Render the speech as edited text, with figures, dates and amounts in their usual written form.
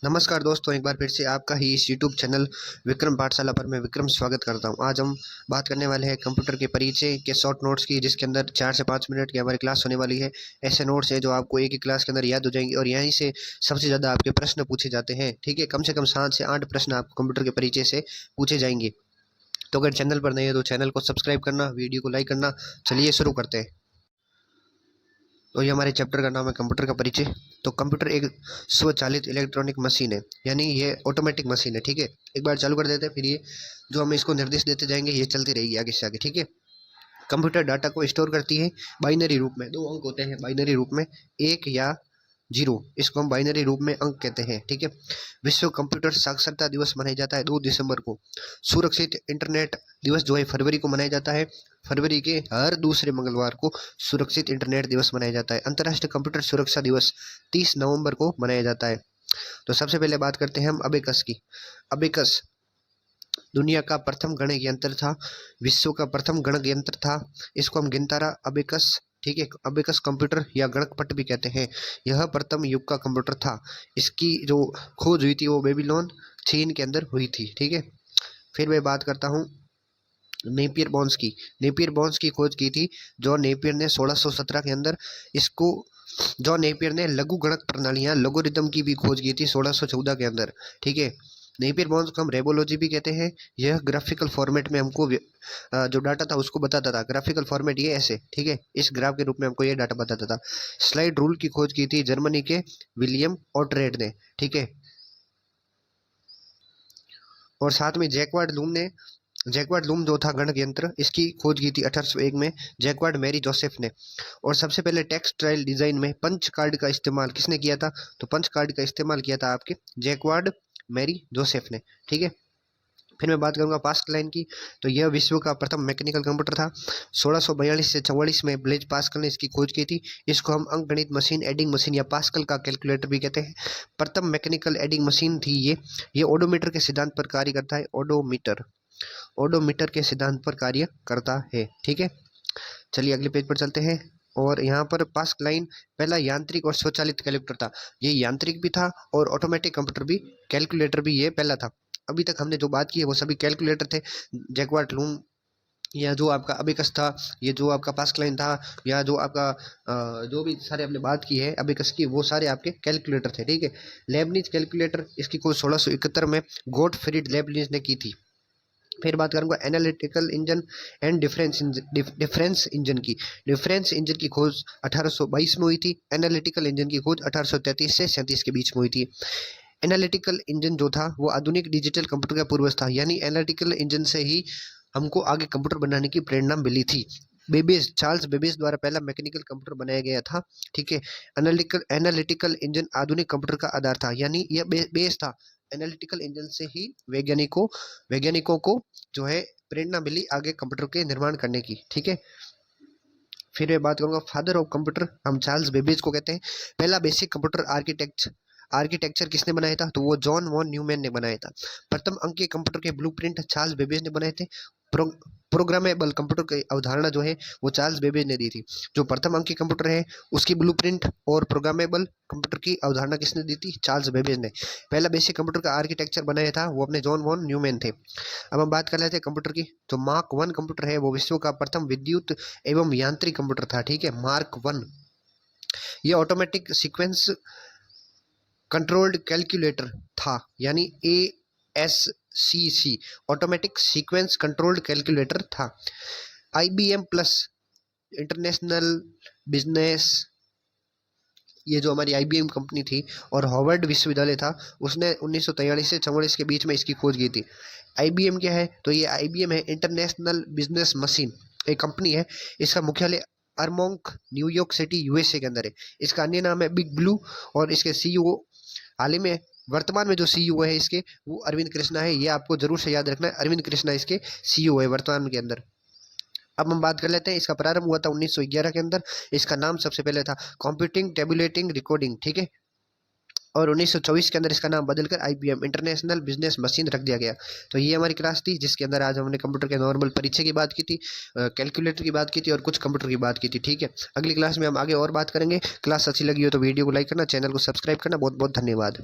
नमस्कार दोस्तों, एक बार फिर से आपका ही इस यूट्यूब चैनल विक्रम पाठशाला पर मैं विक्रम स्वागत करता हूं। आज हम बात करने वाले हैं कंप्यूटर के परिचय के शॉर्ट नोट्स की, जिसके अंदर 4 से 5 मिनट की हमारी क्लास होने वाली है। ऐसे नोट्स हैं जो आपको एक ही क्लास के अंदर याद हो जाएंगे और यहीं से सबसे ज़्यादा आपके प्रश्न पूछे जाते हैं। ठीक है, कम से कम 7 से 8 प्रश्न आपको कंप्यूटर के परिचय से पूछे जाएंगे। तो अगर चैनल पर नए है तो चैनल को सब्सक्राइब करना, वीडियो को लाइक करना। चलिए शुरू करते हैं। तो ये हमारे चैप्टर का नाम है कंप्यूटर का परिचय। तो कंप्यूटर एक स्वचालित इलेक्ट्रॉनिक मशीन है, यानी ये ऑटोमेटिक मशीन है। ठीक है, एक बार चालू कर देते हैं, फिर ये जो हम इसको निर्देश देते जाएंगे ये चलती रहेगी आगे से आगे। ठीक है, कंप्यूटर डाटा को स्टोर करती है बाइनरी रूप में। 2 अंक होते हैं बाइनरी रूप में, 1 या 0। इसको हम बाइनरी रूप में अंक कहते हैं। ठीक है, विश्व कंप्यूटर साक्षरता दिवस मनाया जाता है 2 दिसंबर को। सुरक्षित इंटरनेट दिवस जो है फरवरी को मनाया जाता है। फरवरी के हर दूसरे मंगलवार को सुरक्षित इंटरनेट दिवस मनाया जाता है। अंतर्राष्ट्रीय कंप्यूटर सुरक्षा दिवस 30 नवंबर को मनाया जाता है। तो सबसे पहले बात करते हैं हम अबेकस की। अबेकस दुनिया का प्रथम गणक यंत्र था, विश्व का प्रथम गणक यंत्र था। इसको हम गिनतारा अबेकस, ठीक है, अबेकस कंप्यूटर या गणकपट भी कहते हैं। यह प्रथम युग का कंप्यूटर था। इसकी जो खोज हुई थी वो बेबीलोन, चीन के अंदर हुई थी। ठीक है, फिर मैं बात करता हूँ नेपियर बॉन्स की। नेपियर बॉन्स की खोज की थी जॉन नेपियर ने 1617 के अंदर। इसको जॉन नेपियर ने लघु गणक प्रणालियाँ लोगोरिथम की भी खोज की थी 1614 के अंदर। ठीक है, नेपियर बॉन्स को हम रेबोलॉजी भी कहते हैं। यह ग्राफिकल फॉर्मेट में हमको जो डाटा था उसको बताता था। ग्राफिकल फॉर्मेट ये ऐसे, ठीक है, इस ग्राफ के रूप में हमको ये डाटा बताता था। स्लाइड रूल की खोज की थी जर्मनी के विलियम ऑटरेड ने। ठीक है, और साथ में जैकवार्ड लूम जो था गणक यंत्र, इसकी खोज की थी 1801 में जैकवार्ड मैरी जोसेफ ने। और सबसे पहले टेक्सटाइल डिजाइन में पंच कार्ड का इस्तेमाल किसने किया था? तो पंच कार्ड का इस्तेमाल किया था आपके जैकवार्ड मैरी जोसेफ ने। ठीक है, फिर मैं बात करूंगा पास्कल लाइन की। तो यह विश्व का प्रथम मैकेनिकल कंप्यूटर था। 1642 से 44 में ब्लेज पास्कल ने इसकी खोज की थी। इसको हम अंकगणित मशीन, एडिंग मशीन या पास्कल का कैलकुलेटर भी कहते हैं। प्रथम मैकेनिकल एडिंग मशीन थी ये ओडोमीटर के सिद्धांत पर कार्य करता है। ओडोमीटर के सिद्धांत पर कार्य करता है। ठीक है, चलिए अगले पेज पर चलते हैं। और यहाँ पर पास्कल लाइन पहला यांत्रिक और स्वचालित कैलकुलेटर था। ये यांत्रिक भी था और ऑटोमेटिक कंप्यूटर भी, कैलकुलेटर भी ये पहला था। अभी तक हमने जो बात की है वो सभी कैलकुलेटर थे। जैकवार्ड लूम या जो आपका अबेकस था, ये जो आपका पास्कल लाइन था, या जो आपका जो भी सारे हमने बात की है अबेकस की, वो सारे आपके कैलकुलेटर थे। ठीक है, लेबनिज कैलकुलेटर, इसकी खोज 1671 में गोटफ्रीड लेबनिज ने की थी। फिर बात करूंगा analytical engine and difference engine की। डिफरेंस इंजन की खोज 1822 में हुई थी। एनालिटिकल इंजन की खोज 1833 से 37 के बीच में हुई थी। एनालिटिकल इंजन जो था वो आधुनिक डिजिटल कंप्यूटर का पूर्वज था, यानी एनालिटिकल इंजन से ही हमको आगे कंप्यूटर बनाने की प्रेरणा मिली थी। बेबेज, चार्ल्स बेबेज द्वारा पहला मैकेनिकल कंप्यूटर बनाया गया था। ठीक है, एनालिटिकल इंजन आधुनिक कंप्यूटर का आधार था, यानी यह बेस था। एनालिटिकल इंजन से ही वैज्ञानिकों को जो है प्रेरणा मिली आगे कंप्यूटर के निर्माण करने की। ठीक है, फिर मैं बात करूंगा फादर ऑफ कंप्यूटर, हम चार्ल्स बेबेज को कहते हैं। पहला बेसिक कंप्यूटर आर्किटेक्चर किसने बनाया था? तो वो जॉन वॉन न्यूमैन ने बनाया था। प्रथम अंक के कंप्यूटर के ब्लूप्रिंट चार्ल्स बेबेज ने बनाए थे। प्रोग्रामेबल कंप्यूटर की अवधारणा जो है वो चार्ल्स बेबेज ने दी थी। जो प्रथम अंक के कंप्यूटर है उसकी ब्लूप्रिंट और प्रोग्रामेबल कंप्यूटर की अवधारणा किसने दी थी? चार्ल्स बेबेज ने। पहला बेसिक कंप्यूटर का आर्किटेक्चर बनाया था वो अपने जॉन वॉन न्यूमैन थे। अब हम बात कर लेते हैं कंप्यूटर की। जो मार्क 1 कंप्यूटर है वो विश्व का प्रथम विद्युत एवं यांत्रिक कंप्यूटर था। ठीक है, मार्क 1 ये ऑटोमेटिक सीक्वेंस कंट्रोल्ड कैलकुलेटर था, यानी ASCC, automatic sequence controlled calculator था। IBM प्लस, इंटरनेशनल बिजनेस, ये जो हमारी IBM कंपनी थी, और हार्वर्ड विश्वविद्यालय था, उसने 1943 से 44 के बीच में इसकी खोज की थी। IBM क्या है? तो ये IBM है इंटरनेशनल बिजनेस मशीन, एक कंपनी है। इसका मुख्यालय अरमोंक, न्यूयॉर्क सिटी, USA के अंदर है। इसका अन्य नाम है बिग ब्लू। और इसके CEO हाल ही में, वर्तमान में जो CEO है इसके, वो अरविंद कृष्णा है। ये आपको जरूर से याद रखना है, अरविंद कृष्णा इसके CEO है वर्तमान के अंदर। अब हम बात कर लेते हैं, इसका प्रारंभ हुआ था 1911 के अंदर। इसका नाम सबसे पहले था कंप्यूटिंग टेबुलेटिंग रिकॉर्डिंग। ठीक है, और 1924 के अंदर इसका नाम बदलकर IBM इंटरनेशनल बिजनेस मशीन रख दिया गया। तो ये हमारी क्लास थी जिसके अंदर आज हमने कंप्यूटर के नॉर्मल परिचय की बात की थी, कैलकुलेटर की बात की थी और कुछ कंप्यूटर की बात की थी। ठीक है, अगली क्लास में हम आगे और बात करेंगे। क्लास अच्छी लगी हो तो वीडियो को लाइक करना, चैनल को सब्सक्राइब करना। बहुत बहुत धन्यवाद।